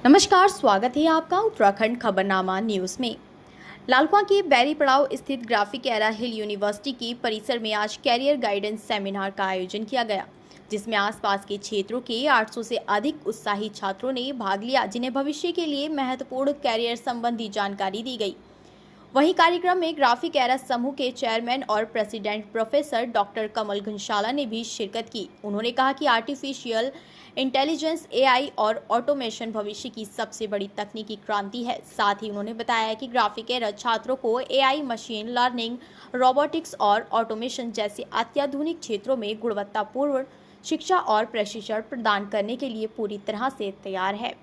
नमस्कार, स्वागत है आपका उत्तराखंड खबरनामा न्यूज़ में। लालकुआं के बैरी पड़ाव स्थित ग्राफिक एरा हिल यूनिवर्सिटी के परिसर में आज कैरियर गाइडेंस सेमिनार का आयोजन किया गया, जिसमें आसपास के क्षेत्रों के 800 से अधिक उत्साही छात्रों ने भाग लिया, जिन्हें भविष्य के लिए महत्वपूर्ण कैरियर संबंधी जानकारी दी गई। वहीं कार्यक्रम में ग्राफिक एरा समूह के चेयरमैन और प्रेसिडेंट प्रोफेसर डॉक्टर कमल घनशाला ने भी शिरकत की। उन्होंने कहा कि आर्टिफिशियल इंटेलिजेंस, एआई और ऑटोमेशन भविष्य की सबसे बड़ी तकनीकी क्रांति है। साथ ही उन्होंने बताया कि ग्राफिक एरा छात्रों को एआई, मशीन लर्निंग, रोबोटिक्स और ऑटोमेशन जैसे अत्याधुनिक क्षेत्रों में गुणवत्तापूर्ण शिक्षा और प्रशिक्षण प्रदान करने के लिए पूरी तरह से तैयार है।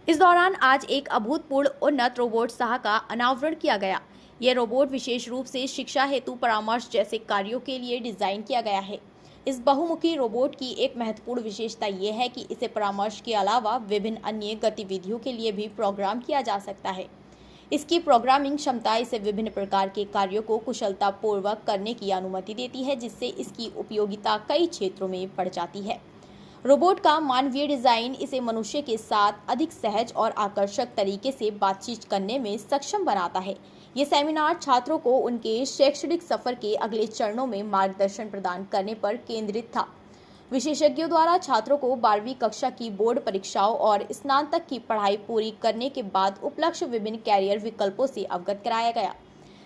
इस दौरान आज एक अभूतपूर्व उन्नत रोबोट साह का अनावरण किया गया। यह रोबोट विशेष रूप से शिक्षा हेतु परामर्श जैसे कार्यों के लिए डिजाइन किया गया है। इस बहुमुखी रोबोट की एक महत्वपूर्ण विशेषता यह है कि इसे परामर्श के अलावा विभिन्न अन्य गतिविधियों के लिए भी प्रोग्राम किया जा सकता है। इसकी प्रोग्रामिंग क्षमता इसे विभिन्न प्रकार के कार्यों को कुशलतापूर्वक करने की अनुमति देती है, जिससे इसकी उपयोगिता कई क्षेत्रों में बढ़ जाती है। रोबोट का मानवीय डिजाइन इसे मनुष्य के साथ अधिक सहज और आकर्षक तरीके से बातचीत करने में सक्षम बनाता है। ये सेमिनार छात्रों को उनके शैक्षणिक सफर के अगले चरणों में मार्गदर्शन प्रदान करने पर केंद्रित था। विशेषज्ञों द्वारा छात्रों को 12वीं कक्षा की बोर्ड परीक्षाओं और स्नातक की पढ़ाई पूरी करने के बाद उपलब्ध विभिन्न कैरियर विकल्पों से अवगत कराया गया।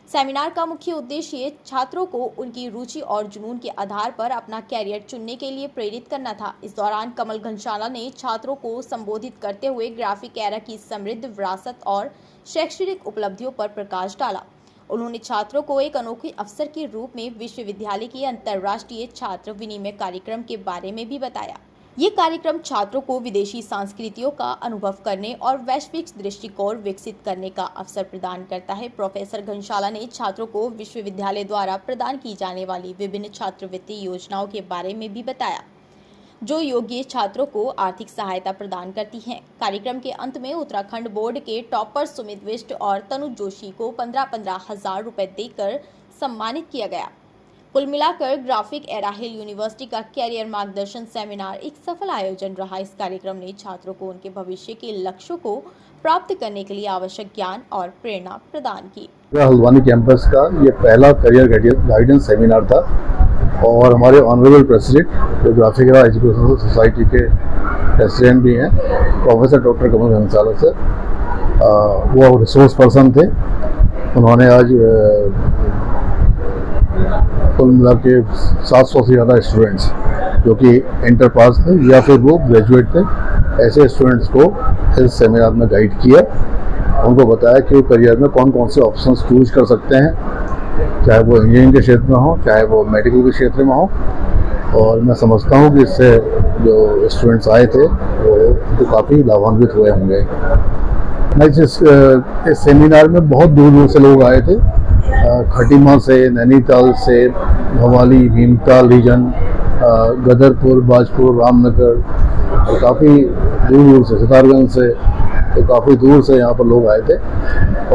सेमिनार का मुख्य उद्देश्य छात्रों को उनकी रुचि और जुनून के आधार पर अपना कैरियर चुनने के लिए प्रेरित करना था। इस दौरान कमल घनशाला ने छात्रों को संबोधित करते हुए ग्राफिक एरा की समृद्ध विरासत और शैक्षणिक उपलब्धियों पर प्रकाश डाला। उन्होंने छात्रों को एक अनोखे अवसर के रूप में विश्वविद्यालय के अंतर्राष्ट्रीय छात्र विनिमय कार्यक्रम के बारे में भी बताया। ये कार्यक्रम छात्रों को विदेशी संस्कृतियों का अनुभव करने और वैश्विक दृष्टिकोण विकसित करने का अवसर प्रदान करता है। प्रोफेसर घनशाला ने छात्रों को विश्वविद्यालय द्वारा प्रदान की जाने वाली विभिन्न छात्रवृत्ति योजनाओं के बारे में भी बताया, जो योग्य छात्रों को आर्थिक सहायता प्रदान करती हैं। कार्यक्रम के अंत में उत्तराखंड बोर्ड के टॉपर सुमित विष्ट और तनु जोशी को 15-15 हजार रुपए देकर सम्मानित किया गया। कुल मिलाकर ग्राफिक एरा हिल यूनिवर्सिटी का कैरियर मार्गदर्शन सेमिनार एक सफल आयोजन रहा। इस कार्यक्रम ने छात्रों को उनके भविष्य के लक्ष्यों को प्राप्त करने के लिए आवश्यक ज्ञान और प्रेरणा प्रदान की। हल्द्वानी कैंपस का ये पहला करियर गाइडेंस सेमिनार था और हमारे ऑनरेबल प्रेसिडेंट जो ग्राफिक एरा एजुकेशनल सोसाइटी के प्रेसिडेंट भी हैं, प्रोफेसर डॉक्टर कमल घनशाला सर, वो रिसोर्स पर्सन थे। उन्होंने आज कुल मिला के 700 से ज़्यादा स्टूडेंट्स जो कि इंटर पास थे या फिर वो ग्रेजुएट थे, ऐसे स्टूडेंट्स को इस सेमिनार में गाइड किया। उनको बताया कि वो करियर में कौन कौन से ऑप्शंस चूज कर सकते हैं, चाहे वो इंजीनियरिंग के क्षेत्र में हो, चाहे वो मेडिकल के क्षेत्र में हो। और मैं समझता हूँ कि इससे जो स्टूडेंट्स आए थे वो काफ़ी लाभान्वित हुए होंगे। इस सेमिनार में बहुत दूर दूर से लोग आए थे, खटीमा से, नैनीताल से, भवाली, भीमताल रीजन, गदरपुर, बाजपुर, रामनगर और काफ़ी दूर दूर से, सितारगंज से, तो काफ़ी दूर से यहाँ पर लोग आए थे।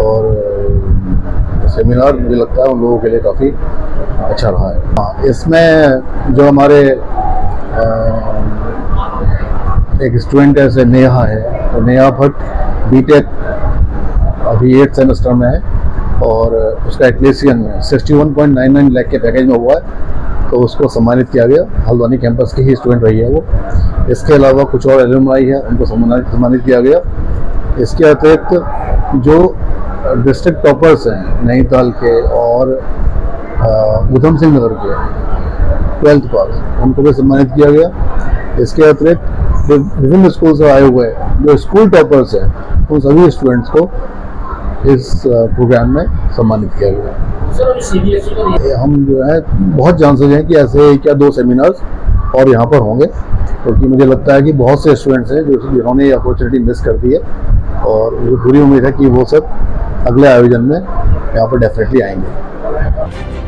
और सेमिनार मुझे लगता है उन लोगों के लिए काफ़ी अच्छा रहा है। हाँ, इसमें जो हमारे एक स्टूडेंट ऐसे नेहा है, तो नेहा भट्ट बीटेक अभी 8th सेमेस्टर में है और उसका एक्लेसियन में 61.99 लाख के पैकेज में हुआ है, तो उसको सम्मानित किया गया। हल्द्वानी कैंपस की ही स्टूडेंट रही है वो। इसके अलावा कुछ और एलुमनाई है, उनको सम्मानित किया गया। इसके अतिरिक्त जो डिस्ट्रिक्ट टॉपर्स हैं नैनीताल के और उधम सिंह नगर के 12th पास, उनको भी सम्मानित किया गया। इसके अतिरिक्त विभिन्न स्कूल से आए हुए जो स्कूल टॉपर्स हैं, उन सभी स्टूडेंट्स को इस प्रोग्राम में सम्मानित किया गया। हम जो है बहुत चांसेस हैं कि ऐसे क्या 2 सेमिनार्स और यहाँ पर होंगे, क्योंकि मुझे लगता है कि बहुत से स्टूडेंट्स हैं जिन्होंने ये अपॉर्चुनिटी मिस कर दी है और मुझे पूरी उम्मीद है कि वो सब अगले आयोजन में यहाँ पर डेफिनेटली आएंगे।